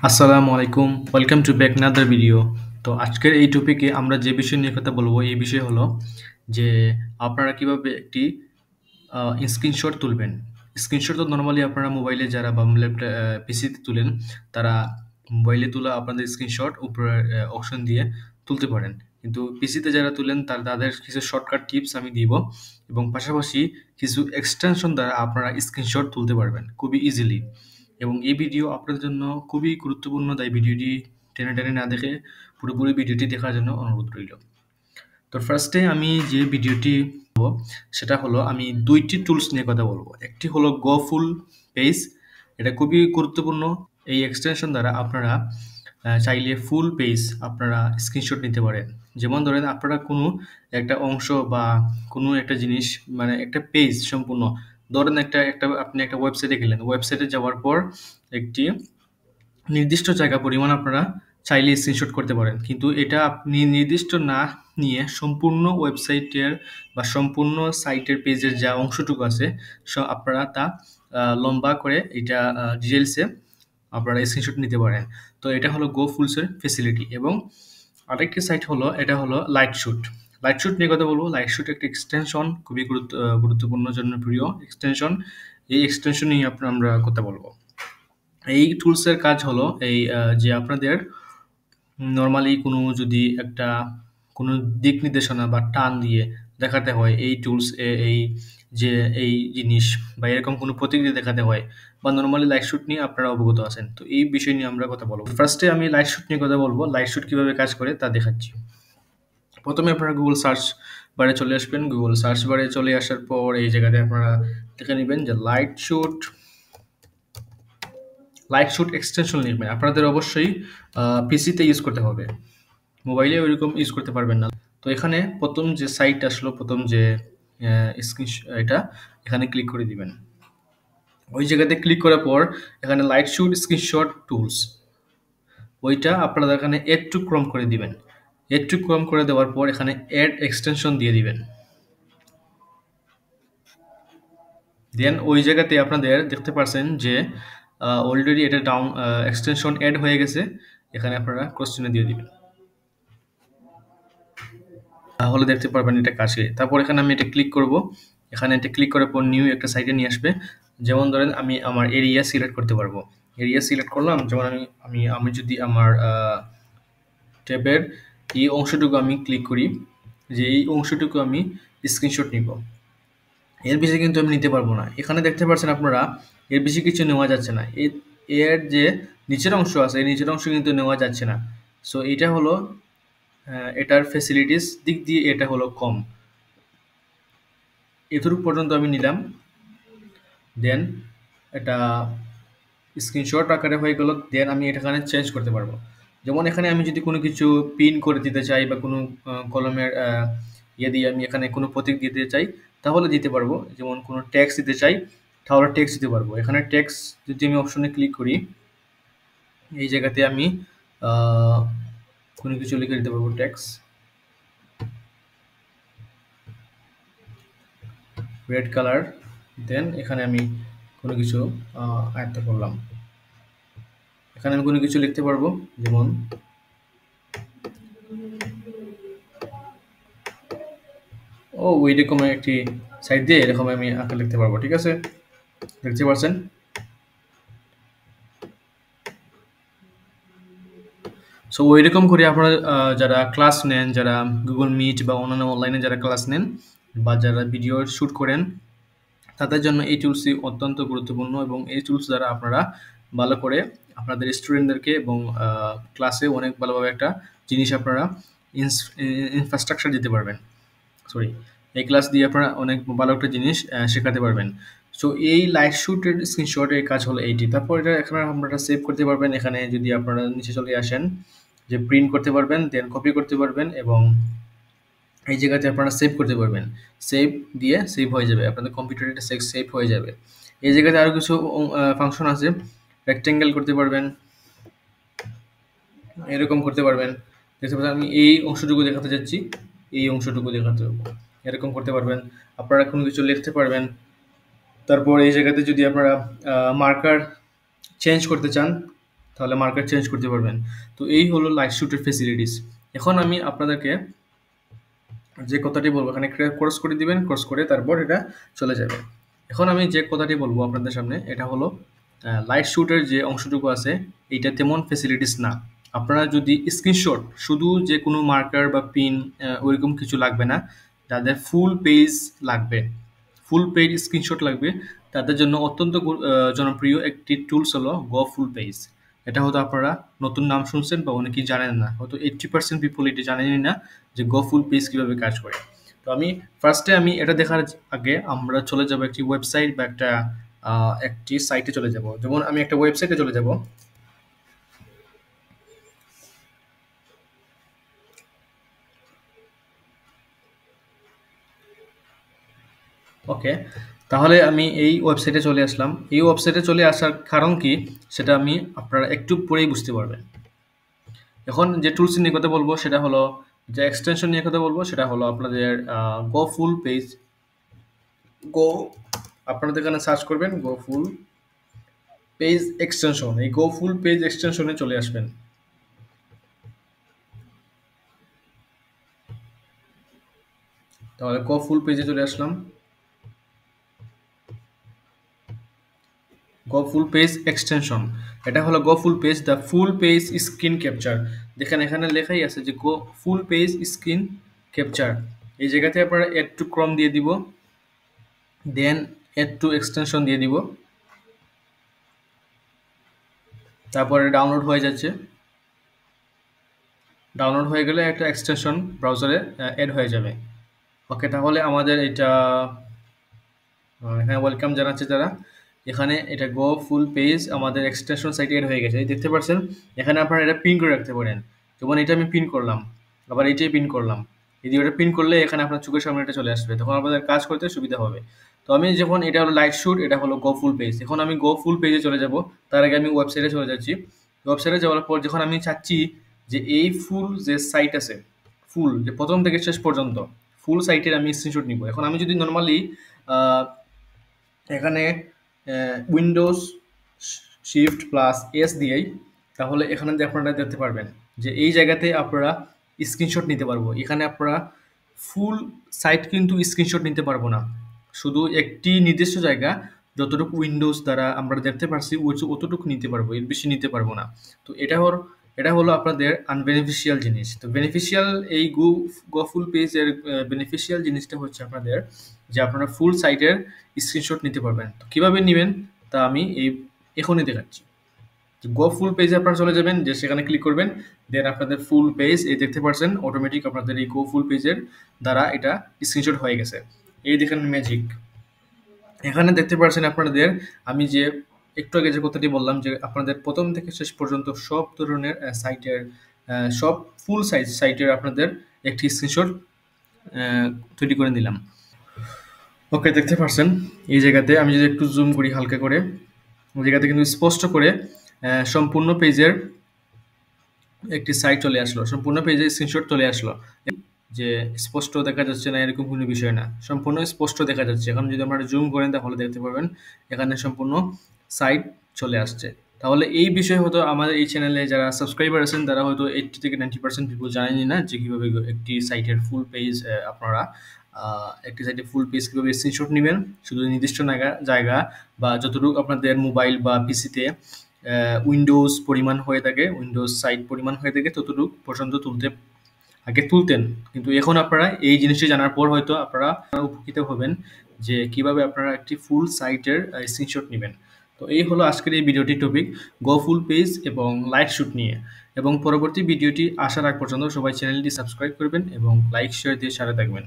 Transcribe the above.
আসসালামু আলাইকুম। Welcome to back another video. তো আজকের এই টপিকে আমরা যে বিষয় নিয়ে কথা বলবো, এই বিষয় হলো যে আপনারা কিভাবে একটি স্ক্রিনশট তুলবেন। স্ক্রিনশট তো নরমালি আপনারা মোবাইলে যারা বা পিসিতে তুলেন, তারা মোবাইলে তোলা আপনাদের স্ক্রিনশট উপরের অপশন দিয়ে তুলতে পারেন। কিন্তু পিসিতে যারা তুলেন তাদের কিছু শর্টকাট টিপস আমি দিব এবং পাশাপাশি কিছু এক্সটেনশন দ্বারা আপনারা স্ক্রিনশট তুলতে পারবেন খুবই ইজিলি। এবং এই ভিডিও আপনাদের জন্য খুবই গুরুত্বপূর্ণ, তাই ভিডিওটি টেনে টেনে না দেখে পুরোপুরি ভিডিওটি দেখার জন্য অনুরোধ রইল। তো ফার্স্টে আমি যে ভিডিওটি বলবো সেটা হলো আমি ২টি টুলস নিয়ে কথা বলবো। একটি হলো গোফুল পেজ, এটা খুবই গুরুত্বপূর্ণ। এই এক্সটেনশন দ্বারা আপনারা চাইলে ফুল পেজ আপনারা স্ক্রিনশট নিতে পারেন। যেমন ধরেন আপনারা কোনো একটা অংশ বা কোনো একটা জিনিস, মানে একটা পেজ সম্পূর্ণ, ধরেন একটা একটা আপনি একটা ওয়েবসাইটে গেলেন, ওয়েবসাইটে যাওয়ার পর একটি নির্দিষ্ট জায়গা পরিমাণ আপনারা চাইলে স্ক্রিনশট করতে পারেন। কিন্তু এটা আপনি নির্দিষ্ট না নিয়ে সম্পূর্ণ ওয়েবসাইটের বা সম্পূর্ণ সাইটের পেজের যা অংশটুকু আছে আপনারা তা লম্বা করে এটা ডিটেলসে আপনারা স্ক্রিনশট নিতে পারেন। তো এটা হলো গোফুলসের ফেসিলিটি। এবং আরেকটি সাইট হলো, এটা হলো লাইটশুট। লাইটশুট নিয়ে কথা বলবো। লাইটশুট একটি এক্সটেনশন, খুবই গুরুত্বপূর্ণ জনপ্রিয় এক্সটেনশন। এই এক্সটেনশন নিয়ে আমরা কথা বলবো। এই টুলসের কাজ হলো এই যে আপনাদের নরমালি কোনো যদি একটা কোনো দিক নির্দেশনা বা টান দিয়ে দেখাতে হয়, এই টুলস এই যে এই জিনিস বা এরকম কোনো প্রতিক্রিয়া দেখাতে হয়, বা নরমালি লাইট শুট নিয়ে আপনারা অবগত আছেন। তো এই বিষয় নিয়ে আমরা কথা বলবো। ফার্স্টে আমি লাইট শুট নিয়ে কথা বলবো, লাইট শুট কিভাবে কাজ করে তা দেখাচ্ছি। প্রথমে আপনারা গুগল সার্চ বারে চলে আসবেন। গুগল সার্চ বারে চলে আসার পর এই জায়গাতে আপনারা দেখে নেবেন যে লাইট শুট এক্সটেনশন লিখবেন। আপনাদের অবশ্যই পিসিতে ইউজ করতে হবে, মোবাইলে ওইরকম ইউজ করতে পারবেন না। তো এখানে প্রথম যে সাইট আসলো, প্রথম যে স্ক্রিন, এটা এখানে ক্লিক করে দিবেন। ওই জায়গাতে ক্লিক করার পর এখানে লাইট শুট স্ক্রিনশট টুলস, ওইটা আপনারা এখানে এড টু ক্রম করে দিবেন। এড টু ক্রম করে দেওয়ার পর এখানে অ্যাড এক্সটেনশন দিয়ে দিবেন। দেন ওই জায়গাতে আপনাদের দেখতে পাচ্ছেন যে অলরেডি এটা ডাউন এক্সটেনশন অ্যাড হয়ে গেছে। এখানে আপনারা ক্রস চিহ্ন দিয়ে দিবেন, তাহলে দেখতে পারবেন এটা কাছে। তারপর এখানে আমি এটা ক্লিক করব। এখানে এটা ক্লিক করার পর নিউ একটা সাইটে নিয়ে আসবে। যেমন ধরেন আমি আমার এরিয়া সিলেক্ট করতে পারবো। এরিয়া সিলেক্ট করলাম, যেমন আমি যদি আমার ট্যাবের এই অংশটুকু আমি ক্লিক করি, যে এই অংশটুকু আমি স্ক্রিনশট নিব, এর বেশি কিন্তু আমি নিতে পারবো না। এখানে দেখতে পাচ্ছেন আপনারা এর বেশি কিছু নেওয়া যাচ্ছে না। এর যে নিচের অংশ আছে, এই নিচের অংশ কিন্তু নেওয়া যাচ্ছে না। সো এটা হলো এটার ফ্যাসিলিটিস দিক দিয়ে এটা হলো কম। এতটুকু পর্যন্ত আমি নিলাম। দেন এটা স্ক্রিনশট আকারে হয়ে গেল। দেন আমি এটা এখানে চেঞ্জ করতে পারবো। যেমন এখানে আমি যদি কোনো কিছু পিন করে দিতে চাই বা কোনো কলমের ইয়ে দিয়ে আমি এখানে কোনো প্রতীক দিতে চাই, তাহলে দিতে পারবো। যেমন কোনো ট্যাক্স দিতে চাই, তাহলে ট্যাক্স দিতে পারবো। এখানে ট্যাক্স যদি আমি অপশনে ক্লিক করি, এই জায়গাতে আমি কোনো কিছু লিখে দিতে পারবো, ট্যাক্স রেড কালার। দেন এখানে আমি কোনো কিছু আয়ত্ত করলাম। এখানে আমি কোনো কিছু লিখতে পারবো, যেমন ওই রকম একটি সাইড দিয়ে এরকম আমি আঁকা লিখতে পারবো। ঠিক আছে, দেখতে পাচ্ছেন। সো ওই রকম করে আপনারা যারা ক্লাস নেন, যারা গুগল মিট বা অন্যান্য অনলাইনে যারা ক্লাস নেন বা যারা ভিডিও শ্যুট করেন, তাদের জন্য এই টুলসটি অত্যন্ত গুরুত্বপূর্ণ। এবং এই টুলস দ্বারা আপনারা ভালো করে আপনাদের স্টুডেন্টদেরকে এবং ক্লাসে অনেক ভালোভাবে একটা জিনিস আপনারা ইনফ্রাস্ট্রাকচার দিতে পারবেন। সরি, এই ক্লাস দিয়ে আপনারা অনেক ভালো একটা জিনিস শেখাতে পারবেন। সো এই লাইট শুটের স্ক্রিনশটের কাজ হলো এইটি। তারপর এটা এখানে আপনারা সেভ করতে পারবেন। এখানে যদি আপনারা নিচে চলে আসেন, যে প্রিন্ট করতে পারবেন, দেন কপি করতে পারবেন এবং এই জায়গাতে আপনারা সেভ করতে পারবেন। সেভ দিয়ে সেভ হয়ে যাবে, আপনাদের কম্পিউটারে এটা সেভ হয়ে যাবে। এই জায়গাতে আরও কিছু ফাংশন আছে। রেক্টেঙ্গেল করতে পারবেন, এরকম করতে পারবেন। দেখতে পাচ্ছেন আমি এই অংশটুকু দেখাতে যাচ্ছি, এই অংশটুকু দেখাতে এরকম করতে পারবেন। আপনারা কোনো কিছু লিখতে পারবেন। তারপর এই জায়গাতে যদি আপনারা মার্কার চেঞ্জ করতে চান, তাহলে মার্কার চেঞ্জ করতে পারবেন। তো এই হলো লাইটশুটের ফেসিলিটিস। এখন আমি আপনাদেরকে যে কথাটি বলবো, এখানে ক্রস করে দিবেন, ক্রস করে তারপর এটা চলে যাবে। এখন আমি যে কথাটি বলবো আপনাদের সামনে, এটা হলো লাইট শুটের যে অংশটুকু আছে এইটা তেমন ফেসিলিটিস না। আপনারা যদি স্ক্রিনশট, শুধু যে কোনো মার্কার বা পিন ওইরকম কিছু লাগবে না, যাদের ফুল পেজ লাগবে, ফুল পেজ স্ক্রিনশট লাগবে, তাদের জন্য অত্যন্ত জনপ্রিয় একটি টুলস হলো গো ফুল পেজ। এটা হয়তো আপনারা নতুন নাম শুনছেন বা অনেকেই জানেন না, হয়তো 80% পিপল এটা জানেনই না যে গো ফুল পেজ কীভাবে কাজ করে। তো আমি ফার্স্টে আমি এটা দেখার আগে আমরা চলে যাব একটি ওয়েবসাইট বা একটি সাইটে চলে যাব। যেমন আমি একটা ওয়েবসাইটে চলে যাব। ওকে, তাহলে আমি এই ওয়েবসাইটে চলে আসলাম। এই ওয়েবসাইটে চলে আসার কারণ কি সেটা আমি আপনারা একটু পরেই বুঝতে পারবেন। এখন যে টুলস নিয়ে কথা বলবো সেটা হলো, যে এক্সটেনশন নিয়ে কথা বলবো সেটা হলো আপনাদের গো ফুল পেজ। গো, আপনাদের এখানে সার্চ করবেন গো ফুল পেজ এক্সটেনশন। এই গো ফুল পেজ এক্সটেনশনে চলে আসবেন। তাহলে গো ফুল পেজে চলে আসলাম। গো ফুল পেজ এক্সটেনশন, এটা হলো go full page, the full page screen capture. দেখেন এখানে লেখাই আছে যে go full page screen capture. এই জায়গাতে আপনারা এড টু ক্রম দিয়ে দিব, দেন এড টু এক্সটেনশন দিয়ে দিব, তারপরে ডাউনলোড হয়ে যাচ্ছে। ডাউনলোড হয়ে গেলে একটা এক্সটেনশন ব্রাউজারে অ্যাড হয়ে যাবে। ওকে, তাহলে আমাদের এটা হ্যাঁ, ওয়েলকাম জানাচ্ছি যারা। এখানে এটা গো ফুল পেজ আমাদের এক্সটেনশন সাইটে এড হয়ে গেছে, দেখতে পাচ্ছেন। এখানে আপনারা এটা পিন করে রাখতে পারেন। যেমন এটা আমি পিন করলাম, আবার এটাই পিন করলাম। যদি ওটা পিন করলে এখানে আপনার চোখের সামনে এটা চলে আসবে, তখন আপনাদের কাজ করতে সুবিধা হবে। তো আমি যখন, এটা হলো লাইট শুট, এটা হলো গো ফুল পেজ। এখন আমি গো ফুল পেজে চলে যাব। তার আগে আমি ওয়েবসাইটে চলে যাচ্ছি। ওয়েবসাইটে যাওয়ার পর যখন আমি চাচ্ছি যে এই ফুল যে সাইট আছে, ফুল যে প্রথম থেকে শেষ পর্যন্ত ফুল সাইটের আমি স্ক্রিনশট নিব। এখন আমি যদি নর্মালি এখানে উইন্ডোজ শিফট প্লাস এস দিয়েই, তাহলে এখানে আপনারা দেখতে পারবেন যে এই জায়গাতে আপনারা স্ক্রিনশট নিতে পারবো। এখানে আপনারা ফুল সাইট কিন্তু স্ক্রিনশট নিতে পারবো না, শুধু একটি নির্দিষ্ট জায়গা যতটুকু উইন্ডোজ দ্বারা আমরা দেখতে পারছি অতটুকু নিতে পারবো, এর বেশি নিতে পারবো না। তো এটা হলো আপনাদের আনবেনিফিশিয়াল জিনিস। তো বেনিফিশিয়াল এই গো ফুল পেজের বেনিফিশিয়াল জিনিসটা হচ্ছে আপনাদের, যে আপনারা ফুল সাইটের স্ক্রিনশট নিতে পারবেন। তো কীভাবে নেবেন তা আমি এখনই দেখাচ্ছি। গো ফুল পেজে আপনারা চলে যাবেন, যে সেখানে ক্লিক করবেন, দেন আপনাদের ফুল পেজ এই দেখতে পাচ্ছেন অটোমেটিক আপনাদের এই গো ফুল পেজের দ্বারা এটা স্ক্রিনশট হয়ে গেছে। এই দেখেন ম্যাজিক। এখানে দেখতে পাচ্ছেন আপনাদের, আমি যে একটু আগে যে কথাটি বললাম যে আপনাদের প্রথম থেকে শেষ পর্যন্ত সব ধরনের সাইটের, সব ফুল সাইটের আপনাদের একটি স্ক্রিনশট তৈরি করে নিলাম। ওকে, দেখতে পাচ্ছেন এই জায়গাতে আমি যদি একটু জুম করি হালকা করে, ওই জায়গাতে কিন্তু স্পষ্ট করে সম্পূর্ণ পেজের একটি সাইট চলে আসলো, সম্পূর্ণ পেজের স্ক্রিনশট চলে আসলো। যে স্পষ্ট দেখা যাচ্ছে না এরকম কোনো বিষয় না, সম্পূর্ণ স্পষ্ট দেখা যাচ্ছে। এখন যদি আপনারা জুম করেন তাহলে দেখতে পাবেন এখানে সম্পূর্ণ সাইট চলে আসছে। তাহলে এই বিষয়ে হয়তো আমাদের এই চ্যানেলে যারা সাবস্ক্রাইবার আছেন তারা হয়তো 80 থেকে 90% পিপল জানেনই না যে কীভাবে একটি সাইটের ফুল পেজ আপনারা একটি সাইটে ফুল পেজ কীভাবে স্ক্রিনশট নেবেন, শুধু নির্দিষ্ট জায়গা বা যতটুকু আপনাদের মোবাইল বা পিসিতে উইন্ডোজ পরিমাণ হয়ে থাকে, উইন্ডোজ সাইট পরিমাণ হয়ে থাকে, ততটুকু পর্যন্ত আগে তুলতেন। কিন্তু এখন আপনারা এই জিনিসটি জানার পর হয়তো আপনারা উপকৃত হবেন যে কিভাবে আপনারা একটি ফুল সাইটের স্ক্রিনশট নেবেন। তো এই হলো আজকের এই ভিডিওটির টপিক, গো ফুল পেজ এবং লাইট শুট নিয়ে। এবং পরবর্তী ভিডিওটি আসার আগ পর্যন্ত সবাই চ্যানেলটি সাবস্ক্রাইব করবেন এবং লাইক শেয়ার দিয়ে সাথে থাকবেন।